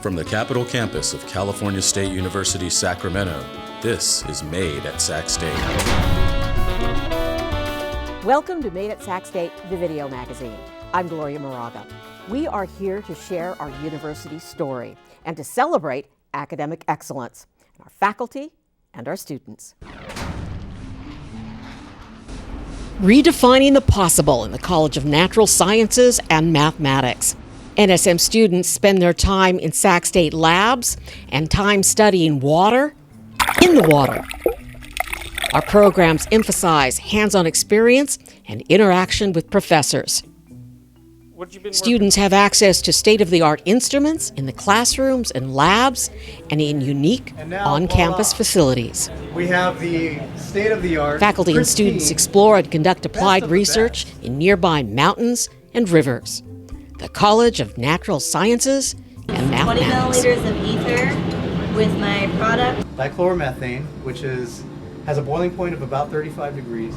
From the Capitol campus of California State University, Sacramento, this is Made at Sac State. Welcome to Made at Sac State, the video magazine. I'm Gloria Moraga. We are here to share our university story and to celebrate academic excellence, our faculty and our students. Redefining the possible in the College of Natural Sciences and Mathematics. NSM students spend their time in Sac State labs and time studying water in the water. Our programs emphasize hands-on experience and interaction with professors. Students have access to state-of-the-art instruments in the classrooms and labs and in unique on-campus facilities. We have the state-of-the-art. Faculty and students explore and conduct applied research in nearby mountains and rivers. The College of Natural Sciences and Mathematics. 20 milliliters of ether with my product. Dichloromethane, which has a boiling point of about 35 degrees.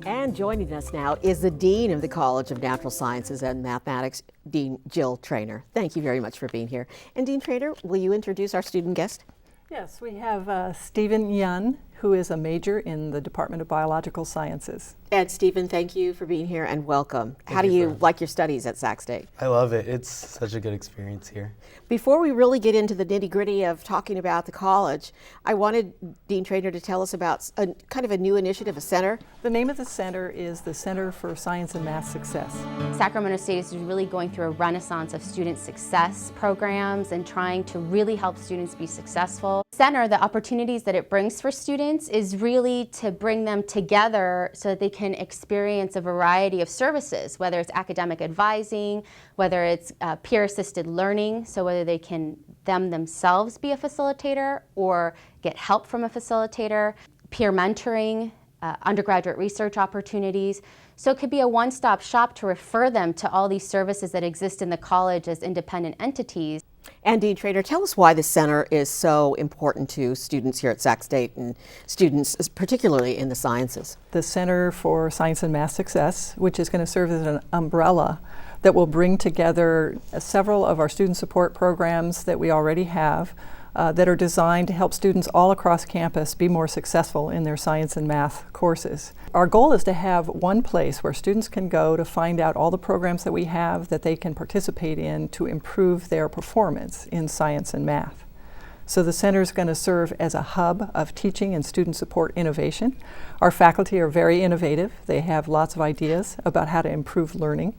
And joining us now is the Dean of the College of Natural Sciences and Mathematics, Dean Jill Traynor. Thank you very much for being here. And Dean Traynor, will you introduce our student guest? Yes, we have Stephen Yun, who is a major in the Department of Biological Sciences. And Stephen, thank you for being here and welcome. How do you like your studies at Sac State? I love it. It's such a good experience here. Before we really get into the nitty-gritty of talking about the college, I wanted Dean Traynor to tell us about kind of a new initiative, a center. The name of the center is the Center for Science and Math Success. Sacramento State is really going through a renaissance of student success programs and trying to really help students be successful. Center, the opportunities that it brings for students is really to bring them together so that they can experience a variety of services, whether it's academic advising, whether it's peer-assisted learning, so whether they can themselves be a facilitator or get help from a facilitator, peer mentoring, undergraduate research opportunities. So it could be a one-stop shop to refer them to all these services that exist in the college as independent entities. And Dean Traynor, tell us why the center is so important to students here at Sac State and students particularly in the sciences. The Center for Science and Math Success, which is going to serve as an umbrella that will bring together several of our student support programs that we already have that are designed to help students all across campus be more successful in their science and math courses. Our goal is to have one place where students can go to find out all the programs that we have that they can participate in to improve their performance in science and math. So the center is going to serve as a hub of teaching and student support innovation. Our faculty are very innovative. They have lots of ideas about how to improve learning.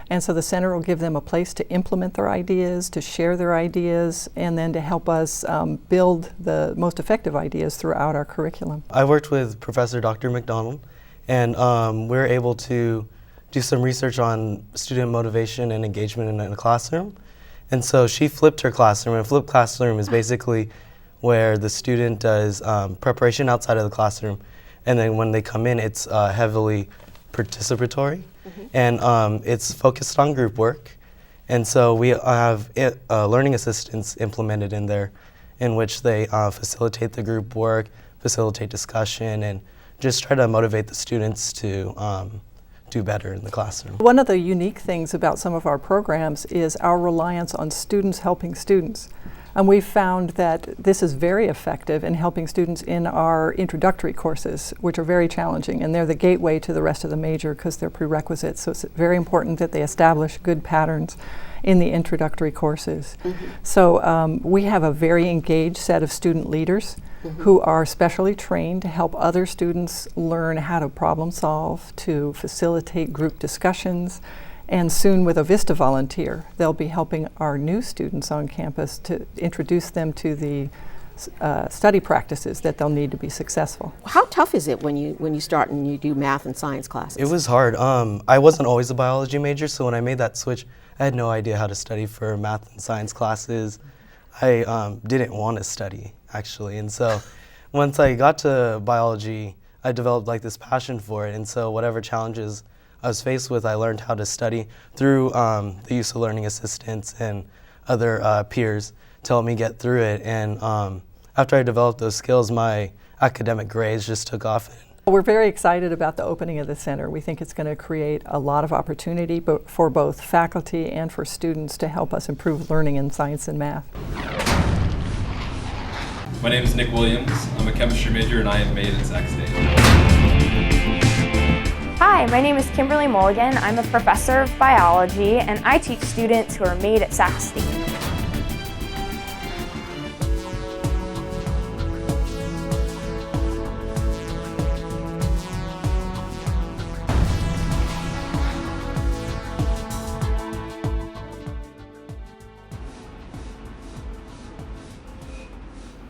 And so the center will give them a place to implement their ideas, to share their ideas, and then to help us build the most effective ideas throughout our curriculum. I worked with Professor Dr. McDonald, and we were able to do some research on student motivation and engagement in a classroom. And so she flipped her classroom, and a flipped classroom is basically where the student does preparation outside of the classroom, and then when they come in, it's heavily participatory. And it's focused on group work. And so we have learning assistants implemented in there in which they facilitate the group work, facilitate discussion, and just try to motivate the students to do better in the classroom. One of the unique things about some of our programs is our reliance on students helping students. And we've found that this is very effective in helping students in our introductory courses, which are very challenging, and they're the gateway to the rest of the major because they're prerequisites. So it's very important that they establish good patterns in the introductory courses. So we have a very engaged set of student leaders who are specially trained to help other students learn how to problem solve, to facilitate group discussions. And soon with a VISTA volunteer, they'll be helping our new students on campus to introduce them to the study practices that they'll need to be successful. How tough is it when you start and you do math and science classes? It was hard. I wasn't always a biology major, so when I made that switch, I had no idea how to study for math and science classes. I didn't want to study, actually. And so once I got to biology, I developed like this passion for it. And so whatever challenges I was faced with, I learned how to study through the use of learning assistants and other peers to help me get through it. And after I developed those skills, my academic grades just took off. We're very excited about the opening of the center. We think it's going to create a lot of opportunity for both faculty and for students to help us improve learning in science and math. My name is Nick Williams. I'm a chemistry major and I am made at Sac State. Hi, my name is Kimberly Mulligan. I'm a professor of biology and I teach students who are made at Sac State.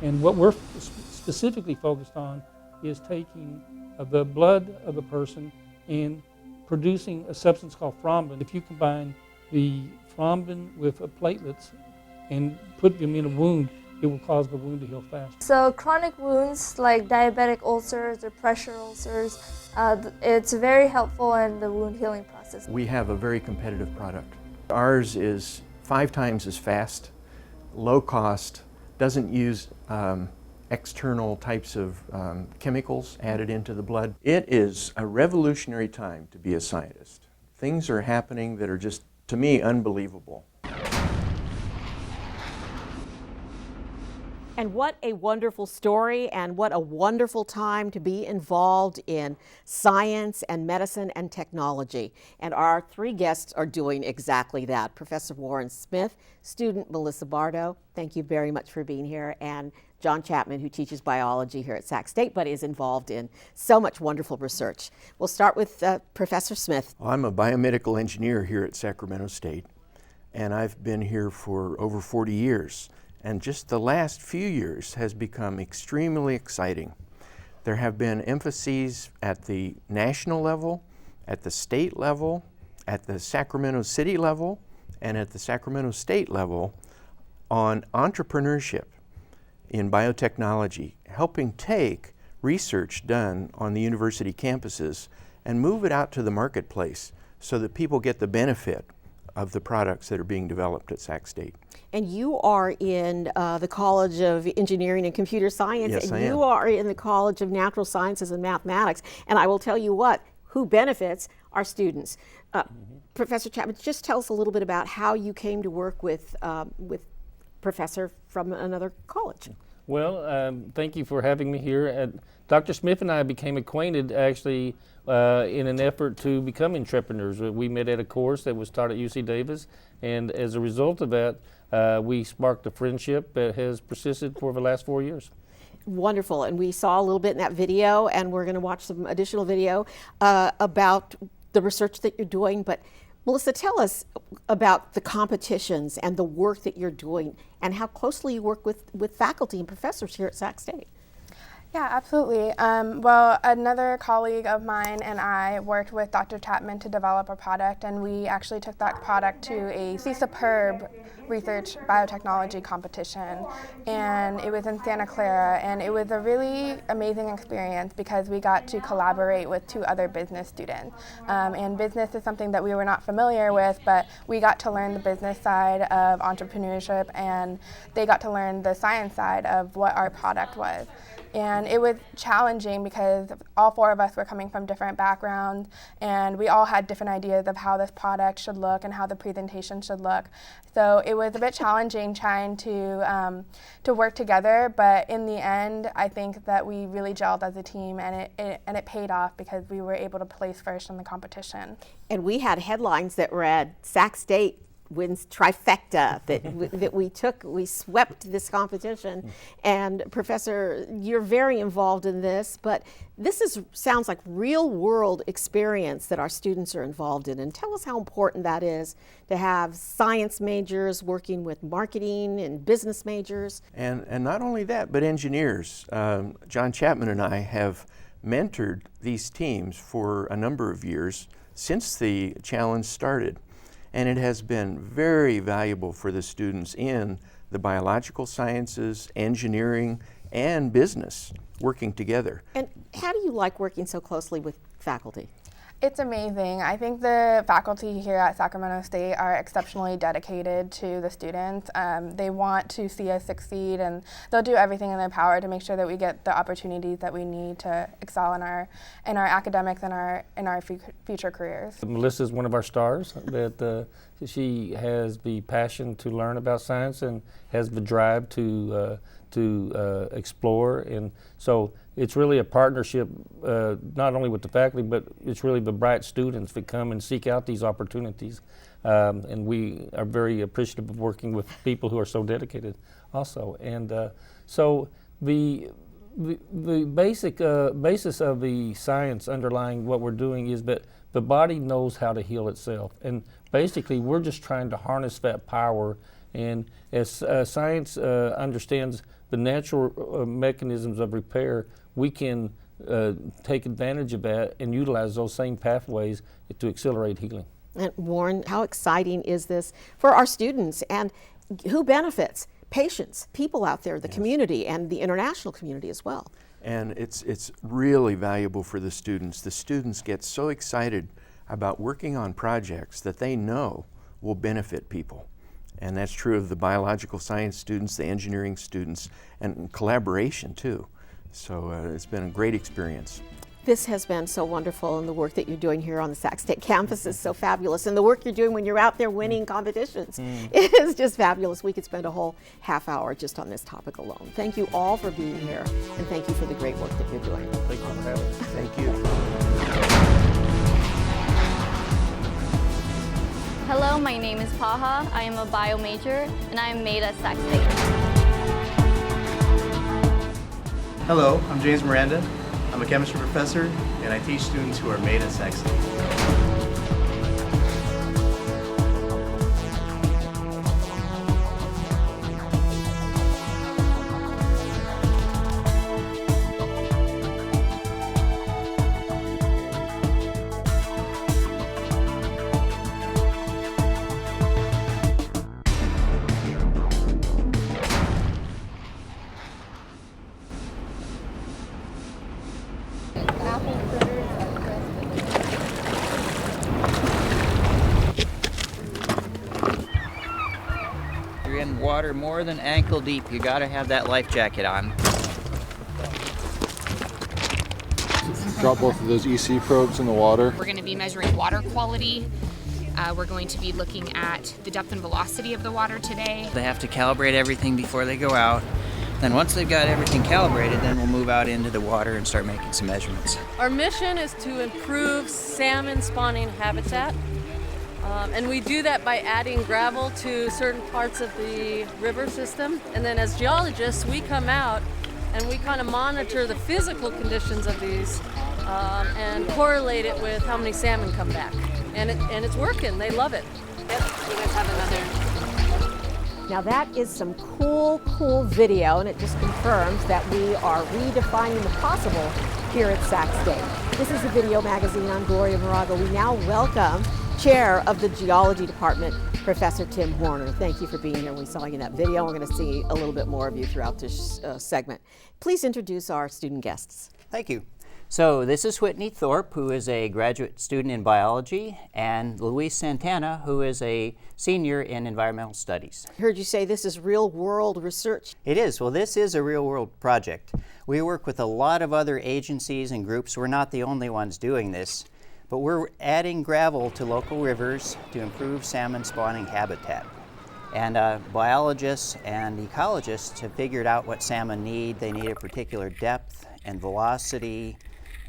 And what we're specifically focused on is taking the blood of a person and producing a substance called thrombin. If you combine the thrombin with platelets and put them in a wound, it will cause the wound to heal fast. So chronic wounds like diabetic ulcers or pressure ulcers, it's very helpful in the wound healing process. We have a very competitive product. Ours is 5 times as fast, low cost, doesn't use external types of chemicals added into the blood. It is a revolutionary time to be a scientist. Things are happening that are just, to me, unbelievable. And what a wonderful story, and what a wonderful time to be involved in science and medicine and technology. And our 3 guests are doing exactly that. Professor Warren Smith, student Melissa Bardo, thank you very much for being here, and John Chapman, who teaches biology here at Sac State, but is involved in so much wonderful research. We'll start with Professor Smith. Well, I'm a biomedical engineer here at Sacramento State, and I've been here for over 40 years. And just the last few years has become extremely exciting. There have been emphases at the national level, at the state level, at the Sacramento City level, and at the Sacramento State level on entrepreneurship in biotechnology, helping take research done on the university campuses and move it out to the marketplace so that people get the benefit of the products that are being developed at Sac State. And you are in the College of Engineering and Computer Science, Yes, and I you am. are in the College of Natural Sciences and Mathematics. And I will tell you what, who benefits are students. Professor Chapman, just tell us a little bit about how you came to work with professor from another college. Well, thank you for having me here. Dr. Smith and I became acquainted actually in an effort to become entrepreneurs. We met at a course that was taught at UC Davis, and as a result of that, we sparked a friendship that has persisted for the last 4 years. Wonderful, and we saw a little bit in that video, and we're going to watch some additional video about the research that you're doing. But Melissa, tell us about the competitions and the work that you're doing and how closely you work with faculty and professors here at Sac State. Yeah, absolutely. Well, another colleague of mine and I worked with Dr. Chapman to develop a product, and we actually took that product to a C-Superb research biotechnology competition, and it was in Santa Clara, and it was a really amazing experience because we got to collaborate with 2 other business students. And business is something that we were not familiar with, but we got to learn the business side of entrepreneurship, and they got to learn the science side of what our product was. And it was challenging because all 4 of us were coming from different backgrounds, and we all had different ideas of how this product should look and how the presentation should look. So it was a bit challenging trying to work together, but in the end, I think that we really gelled as a team, and it paid off because we were able to place first in the competition. And we had headlines that read, Sac State wins trifecta, that we swept this competition. And Professor, you're very involved in this, but this sounds like real world experience that our students are involved in. And tell us how important that is to have science majors working with marketing and business majors. And not only that, but engineers. John Chapman and I have mentored these teams for a number of years since the challenge started. And it has been very valuable for the students in the biological sciences, engineering, and business working together. And how do you like working so closely with faculty? It's amazing. I think the faculty here at Sacramento State are exceptionally dedicated to the students. They want to see us succeed, and they'll do everything in their power to make sure that we get the opportunities that we need to excel in our academics and our future careers. Melissa is one of our stars. That she has the passion to learn about science and has the drive to explore, and so it's really a partnership, not only with the faculty, but it's really the bright students that come and seek out these opportunities. And we are very appreciative of working with people who are so dedicated also. And so the basic basis of the science underlying what we're doing is that the body knows how to heal itself. And basically, we're just trying to harness that power. And as science understands the natural mechanisms of repair, we can take advantage of that and utilize those same pathways to accelerate healing. And Warren, how exciting is this for our students, and who benefits? Patients, people out there, the community, and the international community as well. And it's really valuable for the students. The students get so excited about working on projects that they know will benefit people. And that's true of the biological science students, the engineering students, and collaboration too. So it's been a great experience. This has been so wonderful, and the work that you're doing here on the Sac State campus is so fabulous, and the work you're doing when you're out there winning competitions is just fabulous. We could spend a whole half hour just on this topic alone. Thank you all for being here, and thank you for the great work that you're doing. Thank you for having us. Thank you. Hello, my name is Paha. I am a bio major, and I am made at Sac State. Hello, I'm James Miranda. I'm a chemistry professor, and I teach students who are made at Sac State. You're in water more than ankle deep. You gotta have that life jacket on. Drop both of those EC probes in the water. We're going to be measuring water quality. We're going to be looking at the depth and velocity of the water today. They have to calibrate everything before they go out. Then once they've got everything calibrated, then we'll move out into the water and start making some measurements. Our mission is to improve salmon spawning habitat. And we do that by adding gravel to certain parts of the river system. And then as geologists, we come out and we kind of monitor the physical conditions of these and correlate it with how many salmon come back. And it's working, they love it. Yep, you guys have another. Now that is some cool video, and it just confirms that we are redefining the possible here at Sac State. This is the Video Magazine. I'm Gloria Moraga. We now welcome Chair of the Geology Department, Professor Tim Horner. Thank you for being here. We saw you in that video. We're going to see a little bit more of you throughout this segment. Please introduce our student guests. Thank you. So this is Whitney Thorpe, who is a graduate student in biology, and Luis Santana, who is a senior in environmental studies. I heard you say this is real-world research. It is. Well, this is a real-world project. We work with a lot of other agencies and groups. We're not the only ones doing this, but we're adding gravel to local rivers to improve salmon spawning habitat. And biologists and ecologists have figured out what salmon need. They need a particular depth and velocity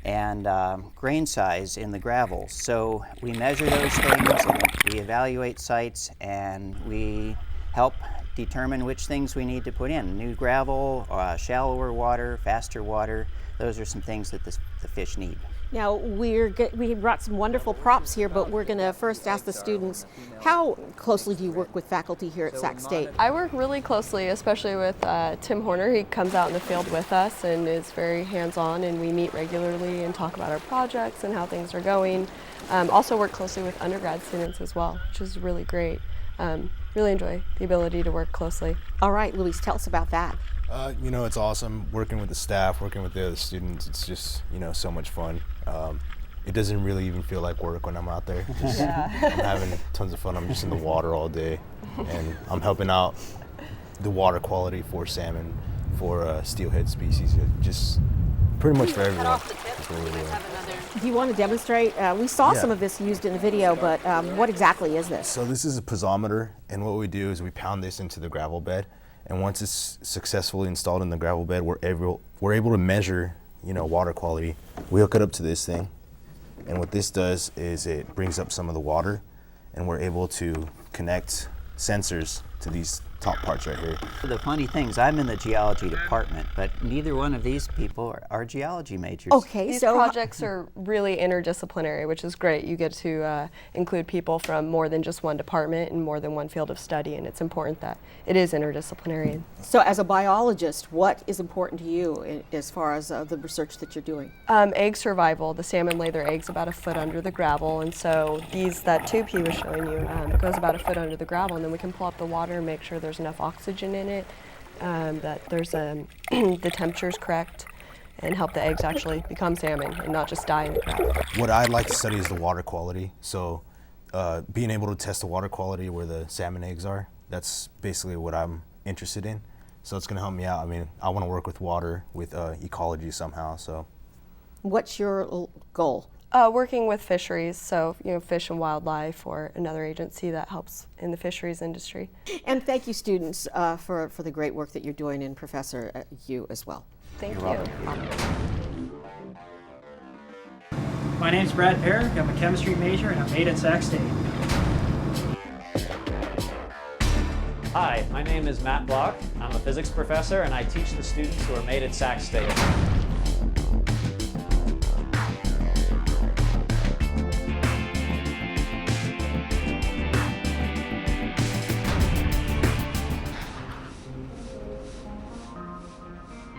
and grain size in the gravel. So we measure those things, and we evaluate sites, and we help determine which things we need to put in. New gravel, shallower water, faster water. Those are some things that the fish need. Now, we brought some wonderful props here, but we're going to first ask the students, how closely do you work with faculty here at Sac State? I work really closely, especially with Tim Horner. He comes out in the field with us and is very hands-on, and we meet regularly and talk about our projects and how things are going. Also work closely with undergrad students as well, which is really great. Really enjoy the ability to work closely. All right, Luis, tell us about that. You know, it's awesome working with the staff, working with the other students. It's just, you know, so much fun. it doesn't really even feel like work when I'm out there. I'm having tons of fun. I'm just in the water all day, and I'm helping out the water quality for salmon, for steelhead species, just pretty much for everyone. That's what we're doing. Do you want to demonstrate? We saw some of this used in the video, but what exactly is this? So this is a piezometer, and what we do is we pound this into the gravel bed, and once it's successfully installed in the gravel bed, we're able to measure, water quality. We hook it up to this thing, and what this does is it brings up some of the water, and we're able to connect sensors to these top parts right here. The funny thing is I'm in the geology department, but neither one of these people are geology majors. Okay, These so projects are really interdisciplinary, which is great. You get to include people from more than just one department and more than one field of study, and it's important that it is interdisciplinary. So as a biologist, what is important to you as far as the research that you're doing? Egg survival. The salmon lay their eggs about a foot under the gravel, and so that tube he was showing you goes about a foot under the gravel, and then we can pull up the water and make sure there's enough oxygen in it, that there's the temperature's correct, and help the eggs actually become salmon and not just die in the gravel. What I'd like to study is the water quality. So being able to test the water quality where the salmon eggs are, that's basically what I'm interested in. So it's going to help me out. I mean, I want to work with water, with ecology somehow. So, what's your goal? Working with fisheries, so Fish and Wildlife, or another agency that helps in the fisheries industry. And thank you, students, for the great work that you're doing, and Professor, you as well. Thank you. My name's Brad Perrick. I'm a chemistry major, and I'm made at Sac State. Hi, my name is Matt Block. I'm a physics professor, and I teach the students who are made at Sac State.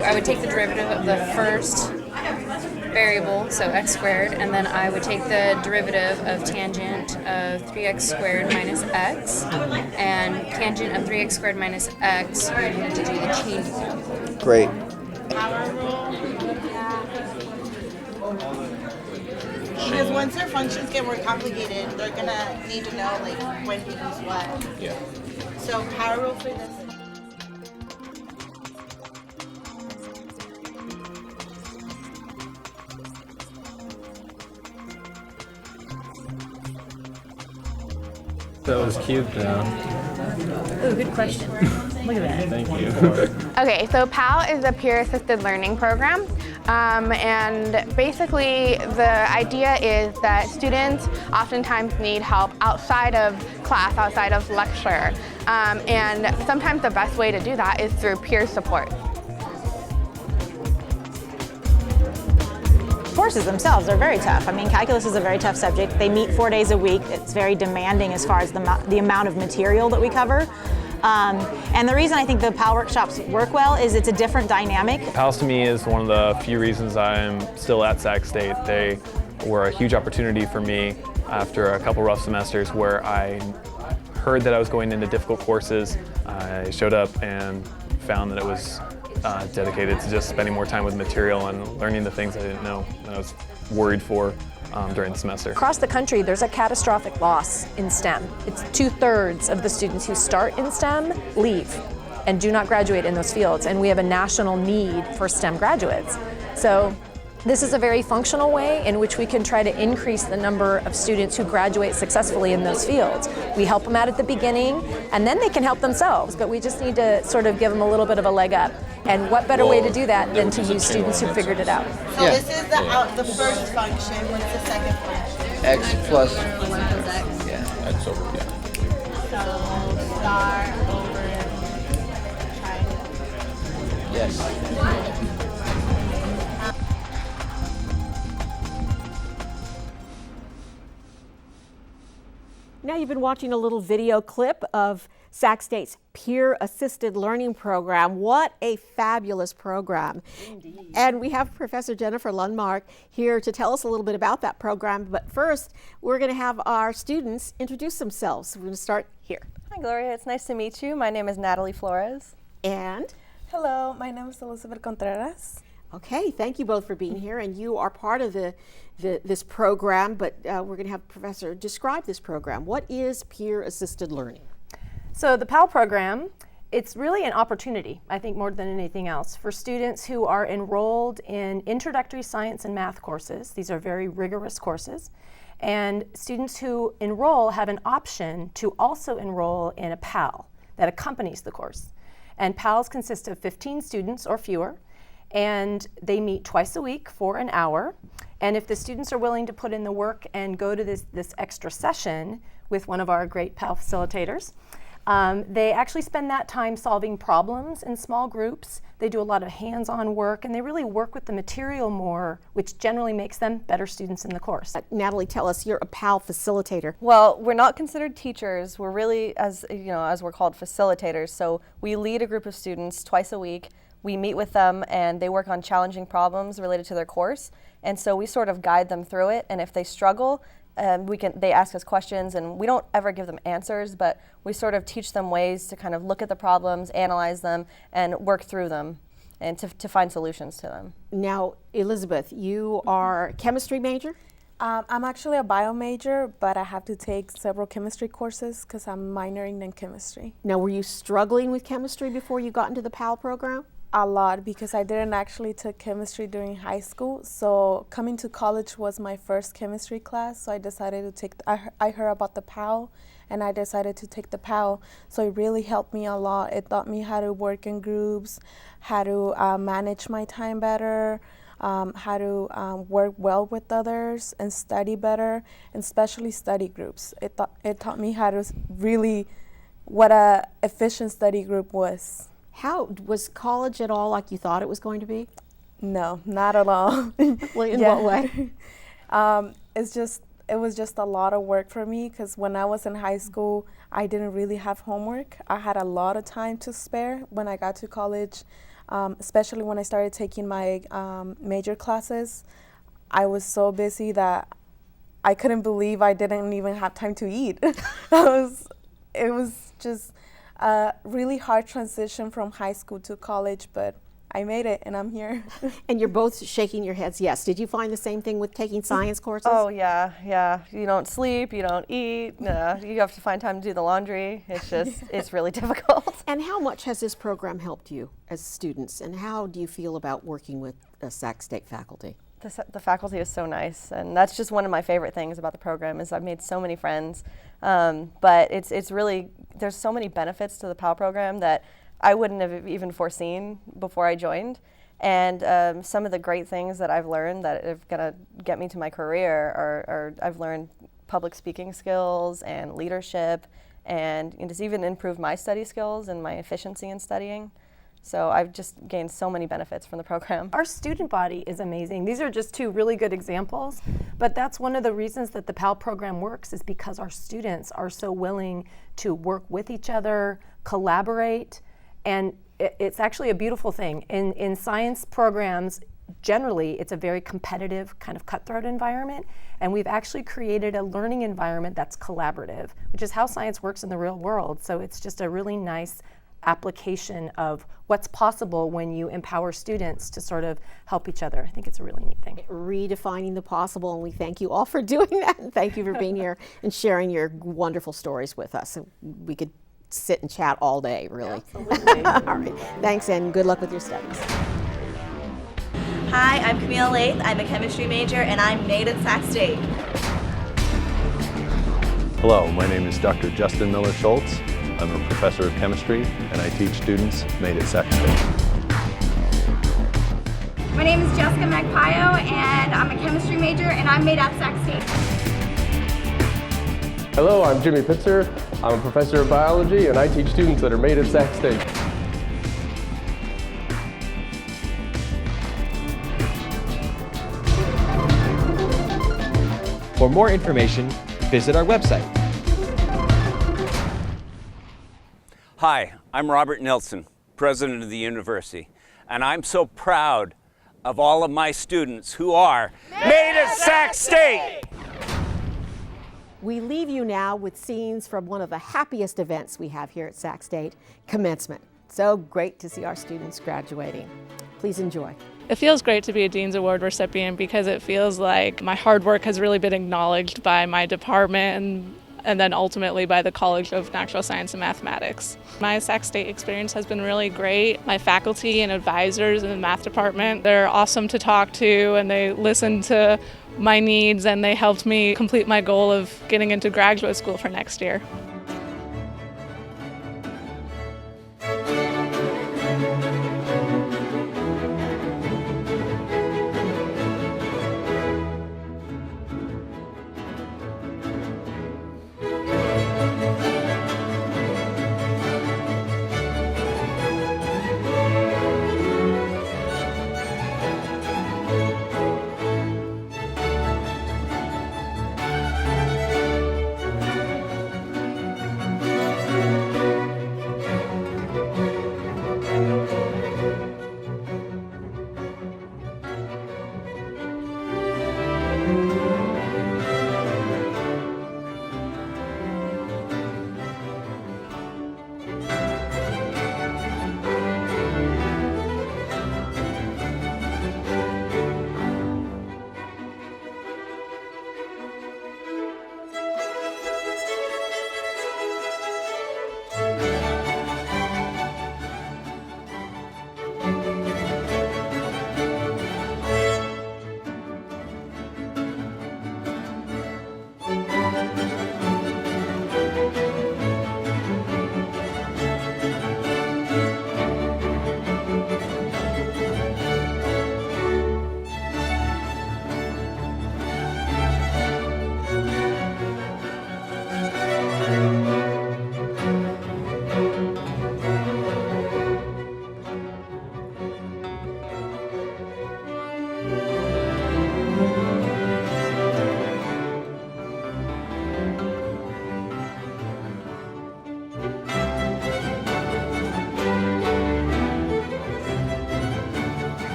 I would take the derivative of the first variable, so x squared, and then I would take the derivative of tangent of 3x squared minus x, and tangent of 3x squared minus x, we need to do the chain. Great. Because once their functions get more complicated, they're gonna need to know when to use what. Yeah. So power rule for this. That was cute though. Ooh, good question. Look at that. Thank you. Okay, so PAL is a peer assisted learning program. And basically the idea is that students oftentimes need help outside of class, outside of lecture. And sometimes the best way to do that is through peer support. Courses themselves are very tough. I mean, calculus is a very tough subject. They meet 4 days a week. It's very demanding as far as the amount of material that we cover. And the reason I think the PAL workshops work well is it's a different dynamic. PALs to me is one of the few reasons I'm still at Sac State. They were a huge opportunity for me after a couple rough semesters where I heard that I was going into difficult courses. I showed up and found that it was dedicated to just spending more time with material and learning the things I didn't know that I was worried for during the semester. Across the country, there's a catastrophic loss in STEM. It's 2/3 of the students who start in STEM leave and do not graduate in those fields, and we have a national need for STEM graduates. So this is a very functional way in which we can try to increase the number of students who graduate successfully in those fields. We help them out at the beginning, and then they can help themselves, but we just need to sort of give them a little bit of a leg up. And what better way to do that than to use students who figured it out? So this is the first function. What's the second function? X plus. Yeah. X over, yeah. So star over triangle. Yes. Now you've been watching a little video clip of Sac State's Peer Assisted Learning Program. What a fabulous program. Indeed. And we have Professor Jennifer Lundmark here to tell us a little bit about that program. But first, we're going to have our students introduce themselves. We're going to start here. Hi, Gloria. It's nice to meet you. My name is Natalie Flores. And? Hello, my name is Elizabeth Contreras. Okay, thank you both for being here, and you are part of this program, but we're going to have Professor describe this program. What is peer-assisted learning? So the PAL program, it's really an opportunity, I think more than anything else, for students who are enrolled in introductory science and math courses. These are very rigorous courses. And students who enroll have an option to also enroll in a PAL that accompanies the course. And PALs consist of 15 students or fewer, and they meet twice a week for an hour. And if the students are willing to put in the work and go to this extra session with one of our great PAL facilitators, they actually spend that time solving problems in small groups. They do a lot of hands-on work, and they really work with the material more, which generally makes them better students in the course. Natalie, tell us, you're a PAL facilitator. Well, we're not considered teachers. We're really, as we're called, facilitators. So we lead a group of students twice a week. We meet with them, and they work on challenging problems related to their course. And so we sort of guide them through it. And if they struggle, they ask us questions, and we don't ever give them answers, but we sort of teach them ways to kind of look at the problems, analyze them, and work through them, and to find solutions to them. Now, Elizabeth, you are a chemistry major? I'm actually a bio major, but I have to take several chemistry courses because I'm minoring in chemistry. Now, were you struggling with chemistry before you got into the PAL program? A lot, because I didn't actually take chemistry during high school. So coming to college was my first chemistry class. So I decided to take, I heard about the PAL and I decided to take the PAL. So it really helped me a lot. It taught me how to work in groups, how to manage my time better, how to work well with others and study better, and especially study groups. It taught me how to really, what a efficient study group was. How was college at all like you thought it was going to be? No, not at all. Well, in what way? It was just a lot of work for me because when I was in high school, I didn't really have homework. I had a lot of time to spare when I got to college, especially when I started taking my major classes. I was so busy that I couldn't believe I didn't even have time to eat. It was just a really hard transition from high school to college, but I made it and I'm here. And you're both shaking your heads yes. Did you find the same thing with taking science courses? Oh yeah. You don't sleep, you don't eat, you have to find time to do the laundry. It's really difficult. And how much has this program helped you as students, and how do you feel about working with Sac State faculty? The faculty is so nice, and that's just one of my favorite things about the program is I've made so many friends. But it's really, there's so many benefits to the PAL program that I wouldn't have even foreseen before I joined. And some of the great things that I've learned that are gonna get me to my career are I've learned public speaking skills and leadership, and just even improved my study skills and my efficiency in studying. So I've just gained so many benefits from the program. Our student body is amazing. These are just two really good examples, but that's one of the reasons that the PAL program works is because our students are so willing to work with each other, collaborate, and it's actually a beautiful thing. In science programs, generally, it's a very competitive, kind of cutthroat environment, and we've actually created a learning environment that's collaborative, which is how science works in the real world. So it's just a really nice application of what's possible when you empower students to sort of help each other. I think it's a really neat thing. Redefining the possible, and we thank you all for doing that. And thank you for being here and sharing your wonderful stories with us. We could sit and chat all day, really. Absolutely. All right. Thanks, and good luck with your studies. Hi, I'm Camille Lath. I'm a chemistry major, and I'm made at Sac State. Hello, my name is Dr. Justin Miller-Schultz. I'm a professor of chemistry, and I teach students made at Sac State. My name is Jessica Magpayo, and I'm a chemistry major, and I'm made at Sac State. Hello, I'm Jimmy Pitzer. I'm a professor of biology, and I teach students that are made at Sac State. For more information, visit our website. Hi, I'm Robert Nelson, president of the university, and I'm so proud of all of my students who are made at Sac State! We leave you now with scenes from one of the happiest events we have here at Sac State, commencement. So great to see our students graduating. Please enjoy. It feels great to be a Dean's Award recipient because it feels like my hard work has really been acknowledged by my department and then ultimately by the College of Natural Science and Mathematics. My Sac State experience has been really great. My faculty and advisors in the math department, they're awesome to talk to, and they listen to my needs, and they helped me complete my goal of getting into graduate school for next year.